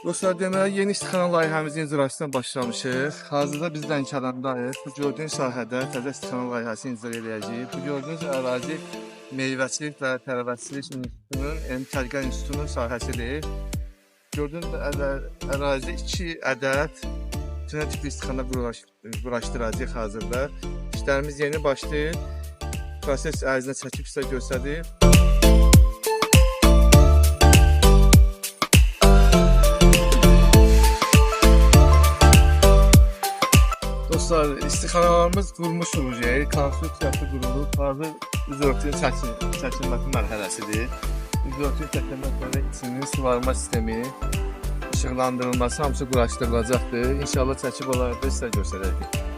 Dostlar, deməli yeni istixana layihəmizin icrasına başlamışıq. Hazırda biz Lənkərandayıq. Bu gördüyünüz sahədə təzə istixana layihəsini icra edəcəyik. Bu gördüyünüz ərazi Meyvəçilik və Tərəvəzçilik İnstitutunun, Tərbiyə İnstitutunun sahəsidir. Gördüyünüz ərazidə 2 ədəd tünel tipli istixana quraşdıracağıq hazırda. İşlərimiz yeni başlayır. Proses ərzində çəkib sizə göstərdim. Dostlar, istixanalarımız qurulmuş olacaq, konstruksiyası qurulub, hazır üzörtünün çəkilməsi mərhələsidir. Üzörtünün çəkilməsi sonra içinin suvarma sistemi, işıqlandırılması hamısı quraşdırılacaqdır. İnşallah çəkib olaraq da sizə göstərəcək.